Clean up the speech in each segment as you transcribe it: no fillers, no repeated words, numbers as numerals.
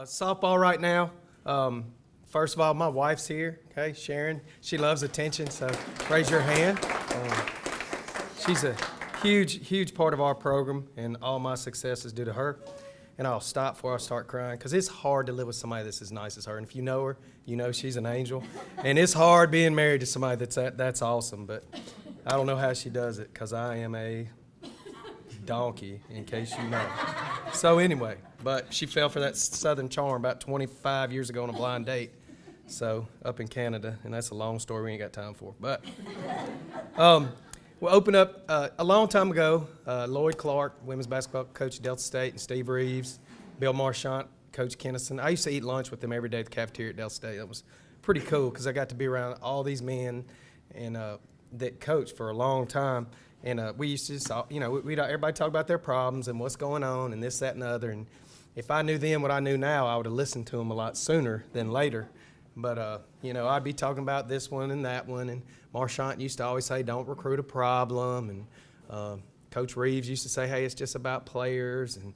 Softball right now. First of all, my wife's here, okay, Sharon. She loves attention, so raise your hand. She's a huge part of our program, and all my success is due to her. And I'll stop before I start crying, because it's hard to live with somebody that's as nice as her. And if you know her, you know she's an angel. And it's hard being married to somebody that's awesome, but I don't know how she does it, because I am a donkey, in case you know. So anyway, but she fell for that Southern charm about 25 years ago on a blind date. So up in Canada, and that's a long story we ain't got time for. But we'll open up a long time ago. Lloyd Clark, women's basketball coach at Delta State, and Steve Reeves, Bill Marchant, Coach Kennison. I used to eat lunch with them every day at the cafeteria at Delta State. That was pretty cool because I got to be around all these men and that coached for a long time. And we used to just, everybody talk about their problems and what's going on and this, that, and the other. And if I knew then what I knew now, I would have listened to them a lot sooner than later. But, I'd be talking about this one and that one. And Marchant used to always say, don't recruit a problem. And Coach Reeves used to say, hey, it's just about players. And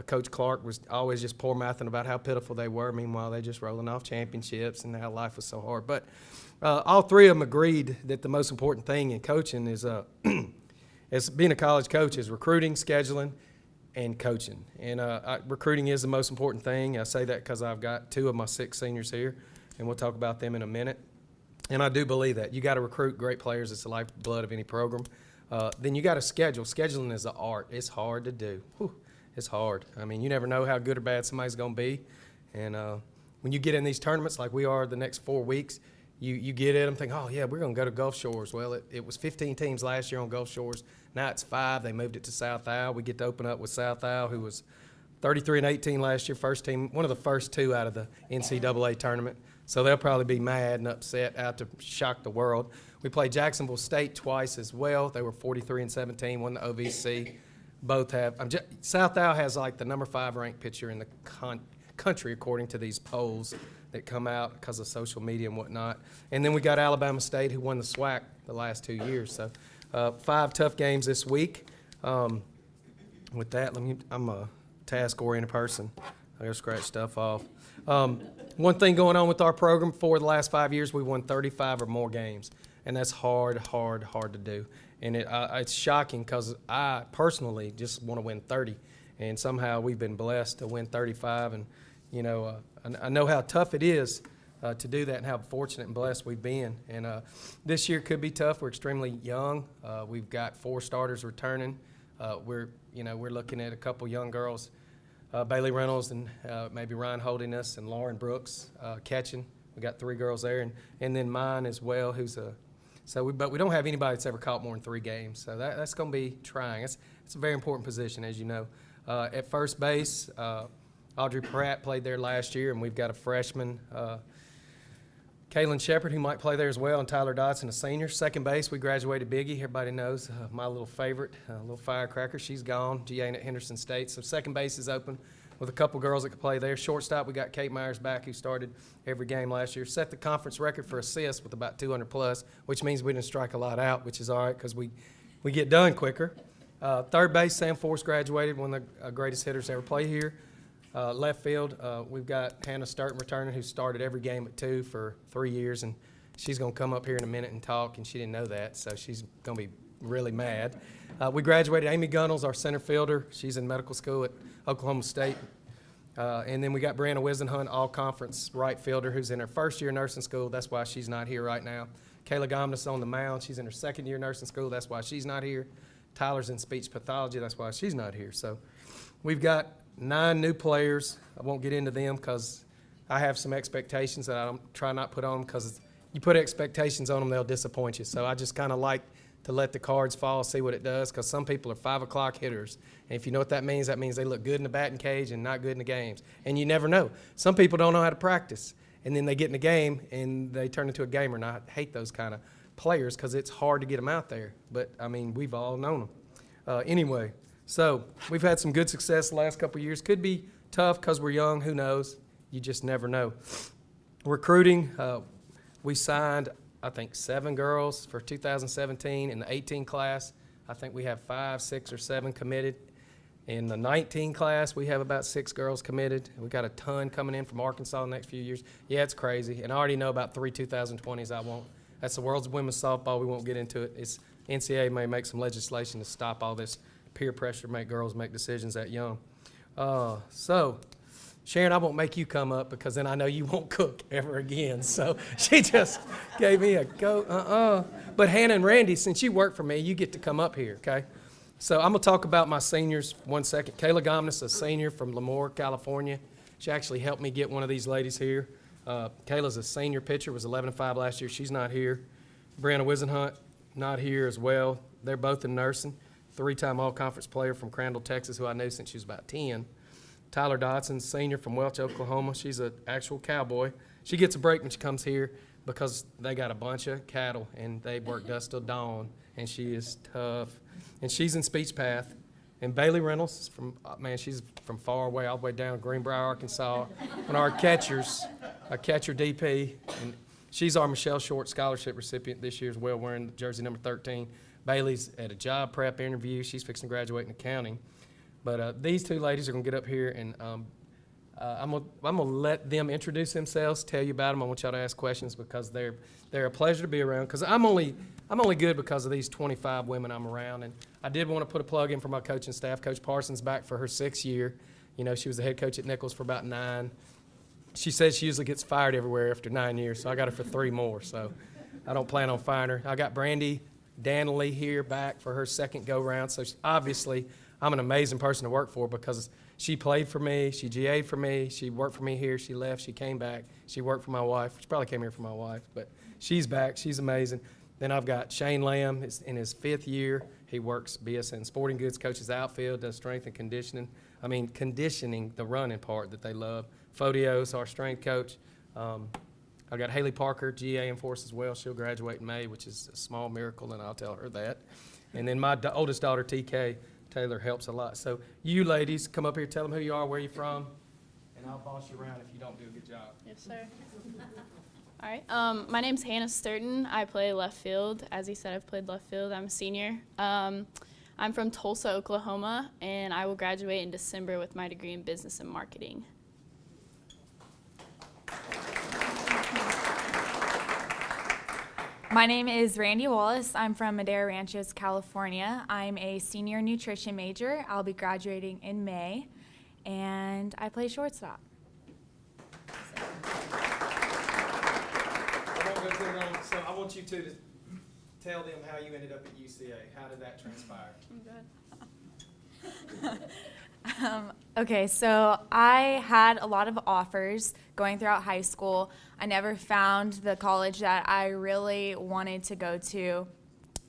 Coach Clark was always just poor mouthing about how pitiful they were. Meanwhile, they just rolling off championships and how life was so hard. But all three of them agreed that the most important thing in coaching is as being a college coach is recruiting, scheduling, and coaching. And recruiting is the most important thing. I say that because I've got 2 of my 6 seniors here, and we'll talk about them in a minute. And I do believe that. You got to recruit great players. It's the lifeblood of any program. Then you got to schedule. Scheduling is an art. It's hard to do. Whew, it's hard. I mean, you never know how good or bad somebody's going to be. And when you get in these tournaments like we are the next 4 weeks, you get at them, think, oh, yeah, we're going to go to Gulf Shores. Well, it was 15 teams last year on Gulf Shores. Now it's 5. They moved it to South Isle. We get to open up with South Isle, who was 33-18 last year, first team, one of the first 2 out of the NCAA tournament. So they'll probably be mad and upset, out to shock the world. We played Jacksonville State twice as well. They were 43-17, won the OVC. Both have South Isle has like the number 5 ranked pitcher in the country according to these polls that come out because of social media and whatnot. And then we got Alabama State, who won the SWAC the last 2 years. So 5 tough games this week. With that, I'm a task-oriented person. I gotta scratch stuff off. One thing going on with our program for the last 5 years, we won 35 or more games, and that's hard to do. And it's shocking because I personally just want to win 30, and somehow we've been blessed to win 35. And I know how tough it is to do that, and how fortunate and blessed we've been. And this year could be tough. We're extremely young. We've got 4 starters returning. We're looking at a couple young girls. Bailey Reynolds and maybe Ryan Holdiness and Lauren Brooks catching. We got 3 girls there, and then mine as well, but we don't have anybody that's ever caught more than 3 games, so that's going to be trying. It's a very important position, as you know. At first base, Audrey Pratt played there last year, and we've got a freshman, Kaylin Shepard, who might play there as well, and Tyler Dodson, a senior. Second base, we graduated Biggie. Everybody knows my little favorite, little firecracker. She's gone, GA at Henderson State. So second base is open with a couple girls that can play there. Shortstop, we got Kate Myers back, who started every game last year. Set the conference record for assists with about 200 plus, which means we didn't strike a lot out, which is all right because we get done quicker. Third base, Sam Force graduated, one of the greatest hitters to ever play here. Left field, we've got Hannah Stirton returning, who started every game at 2 for 3 years, and she's going to come up here in a minute and talk, and she didn't know that, so she's going to be really mad. We graduated Amy Gunnels, our center fielder. She's in medical school at Oklahoma State. And then we got Brianna Wisenhunt, all-conference right fielder, who's in her first year nursing school. That's why she's not here right now. Kayla Gomness on the mound. She's in her second year nursing school. That's why she's not here. Tyler's in speech pathology. That's why she's not here. So we've got 9 new players. I won't get into them because I have some expectations that I don't try not put on them, because you put expectations on them, they'll disappoint you. So I just kind of like to let the cards fall, see what it does, because some people are 5 o'clock hitters. And if you know what that means they look good in the batting cage and not good in the games. And you never know. Some people don't know how to practice, and then they get in the game and they turn into a gamer. And I hate those kind of players because it's hard to get them out there. But, we've all known them. Anyway. So we've had some good success the last couple of years. Could be tough because we're young. Who knows? You just never know. Recruiting, we signed, I think, 7 girls for 2017 in the 18 class. I think we have 5, 6, or 7 committed. In the 19 class, we have about 6 girls committed. We got a ton coming in from Arkansas in the next few years. Yeah, it's crazy. And I already know about 3 2020s I won't. That's the world's women's softball. We won't get into it. It's NCAA may make some legislation to stop all this peer pressure, make girls make decisions that young. So, Sharon, I won't make you come up because then I know you won't cook ever again. So she just gave me a go, But Hannah and Randy, since you work for me, you get to come up here, okay? So I'm going to talk about my seniors 1 second. Kayla Gomnis, a senior from Lemoore, California. She actually helped me get one of these ladies here. Kayla's a senior pitcher, was 11-5 last year. She's not here. Brianna Wisenhunt, not here as well. They're both in nursing. 3-time all-conference player from Crandall, Texas, who I knew since she was about 10. Tyler Dodson, senior from Welch, Oklahoma. She's an actual cowboy. She gets a break when she comes here because they got a bunch of cattle, and they work dusk till dawn, and she is tough. And she's in speech path. And Bailey Reynolds, she's from far away, all the way down Greenbrier, Arkansas. One of our catchers, a catcher DP. And she's our Michelle Short Scholarship recipient this year as well, wearing jersey number 13. Bailey's at a job prep interview. She's fixing to graduate in accounting. But these 2 ladies are going to get up here, and I'm gonna let them introduce themselves, tell you about them. I want y'all to ask questions because they're a pleasure to be around. Because I'm only good because of these 25 women I'm around. And I did want to put a plug in for my coaching staff. Coach Parsons back for her 6th year. You know, she was the head coach at Nichols for about 9. She says she usually gets fired everywhere after 9 years, so I got her for 3 more. So I don't plan on firing her. I got Brandy Danley here back for her 2nd go-round. So obviously I'm an amazing person to work for because she played for me, she GA'd for me, she worked for me here, she left, she came back, she worked for my wife. She probably came here for my wife, but she's back, she's amazing. Then I've got Shane Lamb, is in his 5th year. He works BSN Sporting Goods, coaches outfield, does strength and conditioning. Conditioning, the running part that they love. Fodio's our strength coach. I've got Haley Parker, GA in force as well. She'll graduate in May, which is a small miracle, and I'll tell her that. And then my oldest daughter, TK, Taylor, helps a lot. So you ladies, come up here, tell them who you are, where you're from, and I'll boss you around if you don't do a good job. Yes, sir. All right. My name's Hannah Stirton. I play left field. As he said, I've played left field. I'm a senior. I'm from Tulsa, Oklahoma, and I will graduate in December with my degree in business and marketing. My name is Randi Wallace. I'm from Madera Ranches, California. I'm a senior nutrition major. I'll be graduating in May, and I play shortstop. I won't go too long, so I want you two to tell them how you ended up at UCA. How did that transpire? Okay, so I had a lot of offers going throughout high school. I never found the college that I really wanted to go to.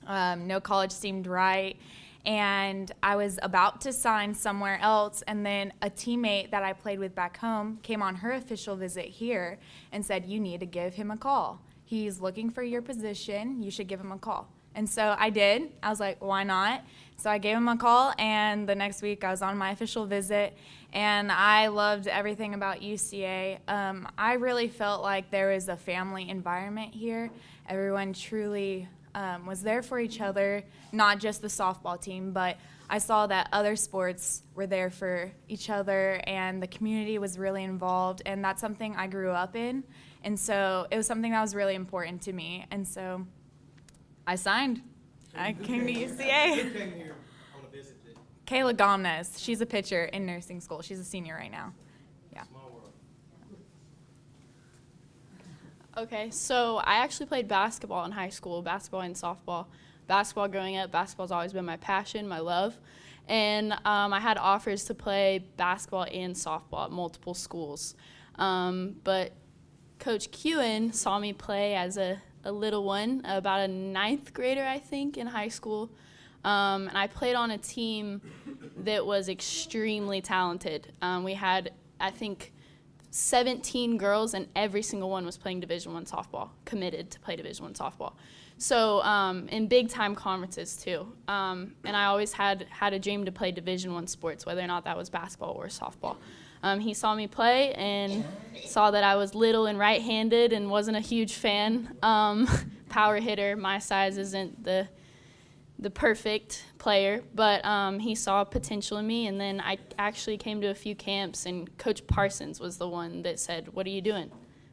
No college seemed right. And I was about to sign somewhere else, and then a teammate that I played with back home came on her official visit here and said, "You need to give him a call. He's looking for your position. You should give him a call." And so I did. I was like, why not? So I gave him a call, and the next week I was on my official visit, and I loved everything about UCA. I really felt like there was a family environment here. Everyone truly was there for each other, not just the softball team, but I saw that other sports were there for each other, and the community was really involved, and that's something I grew up in. And so it was something that was really important to me, and so I signed. I came to UCA. Who came here on a visit? Kayla Gomez. She's a pitcher in nursing school. She's a senior right now. Yeah. Small world. Okay, so I actually played basketball in high school, basketball and softball. Basketball growing up, basketball's always been my passion, my love. And I had offers to play basketball and softball at multiple schools. But Coach Kuhn saw me play as a little one, about a 9th grader, I think, in high school. And I played on a team that was extremely talented. We had, I think, 17 girls, and every single one was playing Division I softball, committed to play Division I softball. So in big-time conferences, too. And I always had a dream to play Division I sports, whether or not that was basketball or softball. He saw me play and saw that I was little and right-handed and wasn't a huge fan. Power hitter, my size isn't the the perfect player, but he saw potential in me, and then I actually came to a few camps, and Coach Parsons was the one that said, "What are you doing?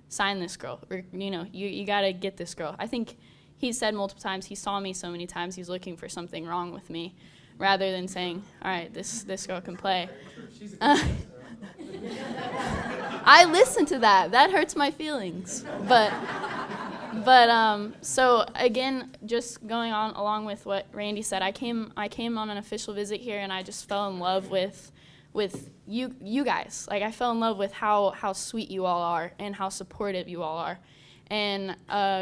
Sign this girl, or you got to get this girl." I think he said multiple times, he saw me so many times, he's looking for something wrong with me, rather than saying, "All right, this girl can play." I listened to that. That hurts my feelings, but so again, just going on along with what Randy said, I came on an official visit here, and I just fell in love with you guys. Like, I fell in love with how sweet you all are and how supportive you all are. And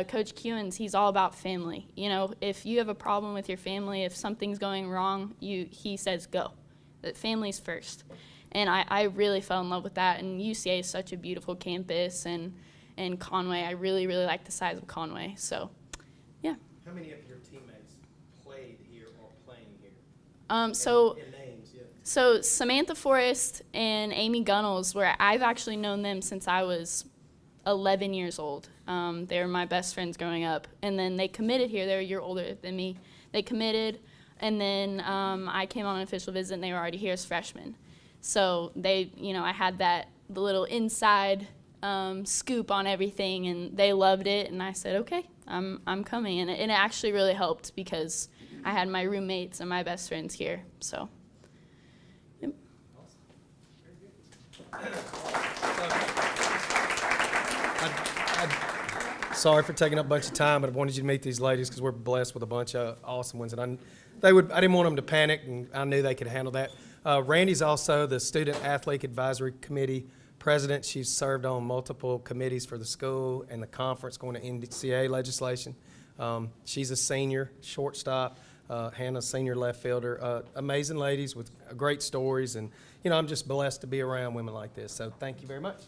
Coach Kuhn's, he's all about family. If you have a problem with your family, if something's going wrong, he says go. That family's first. And I really fell in love with that. And UCA is such a beautiful campus, and Conway, I really, really like the size of Conway. So, yeah. How many of your teammates played here or playing here? In names, yeah. So Samantha Forrest and Amy Gunnels, where I've actually known them since I was 11 years old. They were my best friends growing up. And then they committed here. They're a year older than me. They committed, and then I came on an official visit, and they were already here as freshmen. So they, I had the little inside scoop on everything, and they loved it, and I said, okay, I'm coming. And it actually really helped because I had my roommates and my best friends here. So, yep. Sorry for taking up a bunch of time, but I wanted you to meet these ladies because we're blessed with a bunch of awesome ones, and I didn't want them to panic, and I knew they could handle that. Randi's also the Student Athlete Advisory Committee president. She's served on multiple committees for the school and the conference going to NCAA legislation. She's a senior shortstop. Hannah's senior left fielder. Amazing ladies with great stories, and I'm just blessed to be around women like this. So thank you very much.